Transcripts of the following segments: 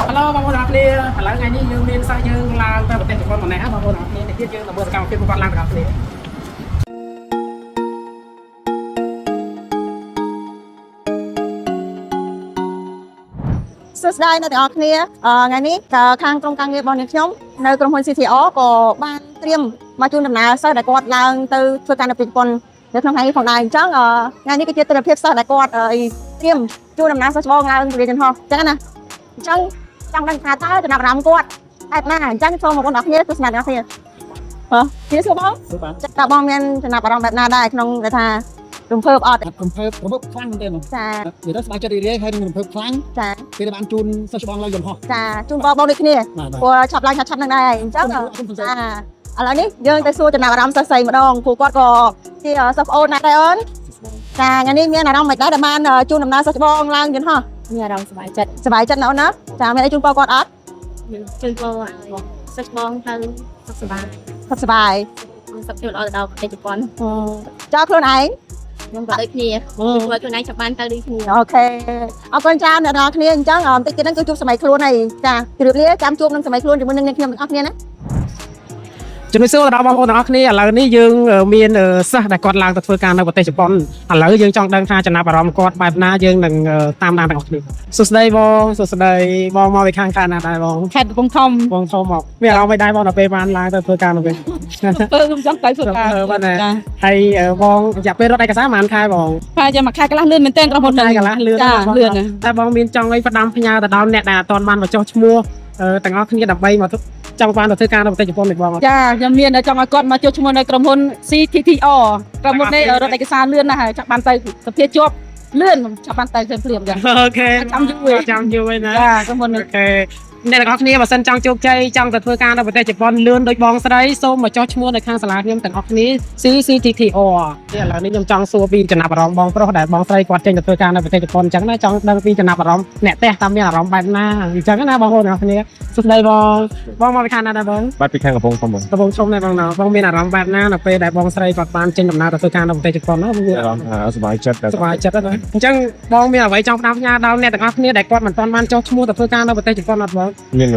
Hello បងប្អូនទាំងអស់គ្នាឥឡូវថ្ងៃនេះយើងមានសិស្សយើងឡើងទៅប្រទេសជប៉ុនម្នាក់បងប្អូនទាំងអស់គ្នានេះទៀតយើងទៅមើលសកម្មភាពរបស់គាត់ឡើងទាំងអស់គ្នាសួស្តីអ្នកទាំងអស់គ្នាថ្ងៃនេះខាងក្រុមការងាររបស់ខ្ញុំនៅក្រុមហ៊ុន CTO ក៏បានត្រៀមមកជូនដំណើរសិស្សដែលគាត់ឡើងទៅធ្វើការនៅប្រទេសជប៉ុននៅក្នុងថ្ងៃនេះផងដែរអញ្ចឹងថ្ងៃនេះគឺជាទិដ្ឋភាពសិស្សដែលគាត់ត្រៀមជូនដំណើរសិស្សច្បងឡើងទៅរៀនយន្តហោះអញ្ចឹងណាអញ្ចឹងចង់ដឹងថាតើចំណាប់អារម្មណ៍គាត់បែបណាអញ្ចឹងសូមបងប្អូនទាំងអស់គ្នាទស្សនាទាំងអស់គ្នាជឿសួរបងតើបងមានចំណាប់អារម្មណ៍បែបណាដែរក្នុងដែលថារំភើបអត់រំភើបខ្លាំងមែនទេចានិយាយទៅស្បែកចិត្តរីករាយហើយនឹងរំភើបខ្លាំងចាពេលដែលបានជូនសិស្សច្បងឡើងយន្តហោះចាជូនបងដូចគ្នាព្រោះឆាប់ឡើងឆាប់ហ្នឹងដែរអញ្ចឹងចាឥឡូវនេះយើងទៅសួរចំណាប់អារម្មណ៍សិស្សស្រីម្ដងព្រោះគាត់ក៏ជាសិស្សប្អូនណាស់ដែរអូនចាថ្ងៃនេះមានអារម្មណ៍មិនដែរដែលបានជូនដំណើរសិស្សច្បងឡើងយន្តហោះមានអារម្មណ៍សប្បាយចិត្តណាអូនណាចាមានអីជូនបងគាត់អត់ជូនបងសិស្សបងទៅសុខសប្បាយសុខភាពល្អទៅដល់ប្រទេសជប៉ុនចោលខ្លួនឯងខ្ញុំក៏ដូចគ្នាធ្វើខ្លួនឯងចាប់បានទៅដូចគ្នាអូខេអរគុណច្រើនអ្នកនរគ្នាអញ្ចឹងបន្តិចទៀតហ្នឹងគឺជួបសម័យខ្លួនហើយចាជម្រាបលាចាំជួបនឹងសម័យខ្លួនជាមួយនឹងអ្នកខ្ញុំទាំងអស់គ្នាណាជំរាបសួរដល់បងប្អូនទាំងអស់គ្នាឥឡូវនេះយើងមានសិស្សដែលគាត់ឡើងទៅធ្វើការនៅប្រទេសជប៉ុនឥឡូវយើងចង់ដឹងថាចំណាប់អារម្មណ៍គាត់បែបណាយើងនឹងតាមដានទាំងអស់គ្នាសួស្តីបងសួស្តីបងមកពីខាងខេត្តណាដែរបងខេត្តកំពង់ធំមកមានអារម្មណ៍មិនដែរបងដល់ពេលបានឡើងទៅធ្វើការនៅវិញខ្ញុំចង់ទៅធ្វើការបាទហើយបងរយៈពេលរត់ឯកសារប៉ុន្មានខែបងប្រហែលជាមួយខែកន្លះលឿនមែនទែនក្រុមហ៊ុនខែកន្លះលឿនចាលឿនតែបងមានចង់អីផ្ដាំផ្ញើទៅដល់អ្នកដែលអត់ទាន់បានមកចុះឈ្មោះទាំងអស់គ្នាដើម្បីមកចង់បានទៅធ្វើការនៅប្រទេសជប៉ុននេះបងចាខ្ញុំមានចង់ឲ្យគាត់មកចុះឈ្មោះនៅក្រុមហ៊ុន CTTR ក្រុមហ៊ុននេះរត់ឯកសារលឿនណាស់ហើយចាប់បានទៅសភាជាប់លឿនចាប់បានទៅភ្លាមចាអូខេចាំយូរហើយណាចាក្រុមហ៊ុនអូខេអ្នកទាំងអស់គ្នាបើសិនចង់ជោគជ័យចង់ទៅធ្វើការនៅប្រទេសជប៉ុនលឿនដូចបងស្រីសូមមកចុះឈ្មោះនៅខាងសាលាខ្ញុំទាំងអស់គ្នា CCTTR ឥឡូវនេះខ្ញុំចង់សួរពីចំណាប់អារម្មណ៍បងប្រុសដែលបងស្រីគាត់ចេញទៅធ្វើការនៅប្រទេសជប៉ុនអញ្ចឹងណាចង់ដឹងពីចំណាប់អារម្មណ៍អ្នកផ្ទះតាមមានអារម្មណ៍បែបណាអញ្ចឹងណាបងប្អូនទាំងអស់គ្នាសួស្តីបងមកពីខាងណាដែរបងបាទពីខាងកំពង់ធំបងកំពង់ធំដែរបងមានអារម្មណ៍បែបណានៅពេលដែលបងស្រីគាត់បានចេញដំណើរទៅធ្វើការនៅប្រទេសជប៉ុនណាមានអារម្មណ៍សប្បាយចិត្តណាអញ្ចឹងបងមានអ្វីចង់ផ្ដាំផ្ញើដល់អ្នកទាំងអស់គ្នាដែលគាត់មិនទាន់បានចុះឈ្មោះទៅធ្វើការនៅប្រទេសជប៉ុនអត់បងមាន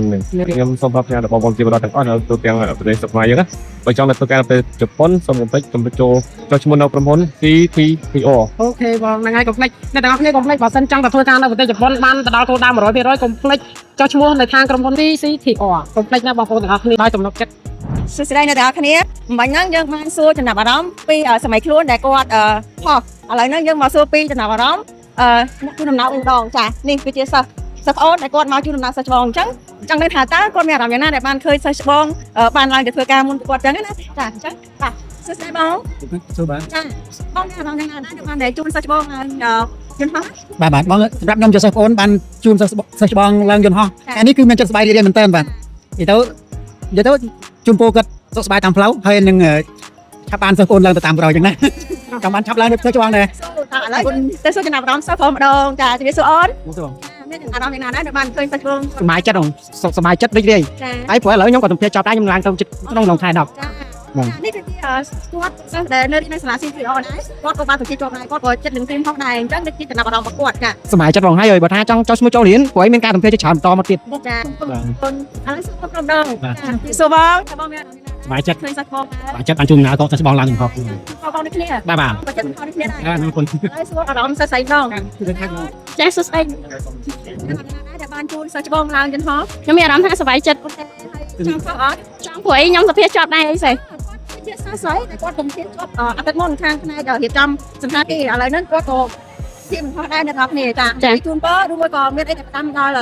ខ្ញុំសូមប្រាប់ផ្ញើដល់បងប្អូនជាពលរដ្ឋទាំងអស់នៅទូទាំងប្រទេសស្រុកខ្មែរយើងណាបើចង់ទៅធ្វើការនៅប្រទេសជប៉ុនសូមកុំភ្លេចចូលចុះឈ្មោះនៅក្រុមហ៊ុន CTTR អូខេបងហ្នឹងហើយកុំភ្លេចអ្នកទាំងអស់គ្នាកុំភ្លេចបើសិនចង់ទៅធ្វើការនៅប្រទេសជប៉ុនបានទៅដល់គោលដៅ 100% កុំភ្លេចចុះឈ្មោះនៅខាងក្រុមហ៊ុន CTTR កុំភ្លេចណាបងប្អូនទាំងអស់គ្នាដោយទំនុកចិត្តសួស្តីអ្នកទាំងអស់គ្នាមិញហ្នឹងយើងបានសួរចំណាប់អារម្មណ៍ពីសម័យខ្លួនដែលគាត់ហោះឥឡូវហ្នឹងយើងមកសួរពីចំណាប់អារម្មណ៍អ្នកជូនដំណើរម្ដងចានេះគឺជាសិស្សប្អូនដែលគាត់មកជូនដំណើរសិស្សច្បងអញ្ចឹងចង់ដឹងថាតើគាត់មានអារម្មណ៍យ៉ាងណាដែលបានឃើញសិស្សច្បងបានឡើងទៅធ្វើការមុនគាត់អញ្ចឹងណាចាអញ្ចឹងបាទសួស្តីបងសួស្តីចាបងមានអារម្មណ៍យ៉ាងណាដែរបានដែលជូនសិស្សច្បងឡើងយន្តហោះបាទបងសម្រាប់ខ្ញុំជាសិស្សប្អូនបានជូនសិស្សច្បងឡើងយន្តហោះអានេះគឺមានចិត្តសប្បាយរីករាយមែនទែនបាទនិយាយទៅជូនពរគាត់សុខសប្បាយតាមផ្លូវហើយនឹងឆាប់បានសិស្សប្អូនឡើងទៅតាមក្រោយអញ្ចឹងណាចង់បានឆាប់ឡើងទៅធ្វើច្បងដែរឥឡូវទៅសួរចំណាប់អារម្មណ៍សិស្សប្អូនម្ដងចាជំរាបសួរអូនមានអារម្មណ៍យ៉ាងណាដែរបានឃើញសិស្សច្បងសប្បាយចិត្តសុខសប្បាយចិត្តរីករាយហើយព្រោះឥឡូវខ្ញុំក៏ទំពាចប់ដែរខ្ញុំឡើងទៅក្នុងខែ10នេះគឺជាគាត់សិស្សដែលនៅនៅសាលា CTO ដែរគាត់ក៏បានទៅជាប់ដែរគាត់ក៏ចិត្តនឹងទីមផងដែរអញ្ចឹងគឺជាចំណាប់អារម្មណ៍របស់គាត់ចាសប្បាយចិត្តបងហើយបើថាចង់ចុះឈ្មោះចូលរៀនព្រោះមានការទំពាច្រើនបន្តមកទៀតចាបងឥឡូវសូមក្រុមដងចាសួរបងមានសប្បាយចិត្តឃើញសិស្សបងសប្បាយចិត្តបានជួយដំណើរក៏សិស្សបងឡើងនឹងផងបងនេះគ្នាបាទចិត្តបងនេះគ្នាដែរអរគុណហើយសួរអារម្មណ៍សិស្សស្រីដងចាសួស្តីដែលបានជួនសិស្សច្បងឡើងយន្តហោះខ្ញុំមានអារម្មណ៍ថាសប្បាយចិត្តចង់ខកអត់ចង់ព្រោះខ្ញុំសភាជាប់ដែរអីស្អីជាសិស្សស្រីដែលគាត់កំពុងជាប់អតីតមុនខាងផ្នែករៀបចំសន្តាគារឥឡូវហ្នឹងគាត់ក៏ជាមិនខុសដែរអ្នកនរគ្នាចាជូនពរឬមួយក៏មានអីទៅតាមដល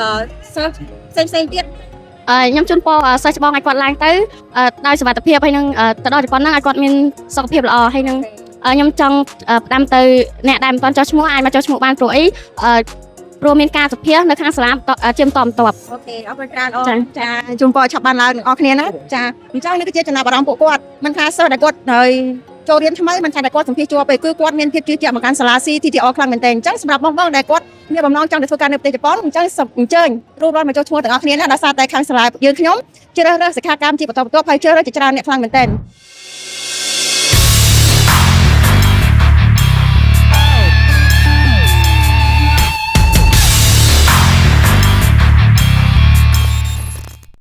់សិស្សផ្សេងទៀតខ្ញុំជូនពរសិស្សច្បងឲ្យគាត់ឡើងទៅដោយសុវត្ថិភាពហើយនឹងទៅដល់ជប៉ុនហ្នឹងឲ្យគាត់មានសុខភាពល្អហើយនឹងខ្ញុំចង់ផ្ដាំទៅអ្នកដែលមិនទាន់ចុះឈ្មោះអាចមកចុះឈ្មោះបានព្រោះអីព្រោះមានការសុភានៅខាងសាលាជាបន្តបន្ទាប់អូខេអរគុណច្រើនអូនចាជូនពរឆាប់បានឡើងទាំងអស់គ្នាណាចាអញ្ចឹងនេះគឺជាចំណាប់អារម្មណ៍ពួកគាត់មិនថាសិស្សដែលគាត់ហើយចូលរៀនថ្មីមិនថាតែគាត់សម្ភារជាប់ទេគឺគាត់មានភាពជឿជាក់មកកាន់សាលា CTTR ខ្លាំងមែនទែនអញ្ចឹងសម្រាប់បងដែលគាត់មានបំណងចង់ទៅធ្វើការនៅប្រទេសជប៉ុនអញ្ចឹងអញ្ជើញរួមរត់មកចូលឈ្មោះទាំងអស់គ្នាណាដោយសារតែខាងសាលាយើងខ្ញុំជ្រើសរើសសិក្ខាកាមជាបន្តបន្ទាប់ហើយជ្រើសរើសជាច្រើនអ្នកខ្លាំងមែនទែន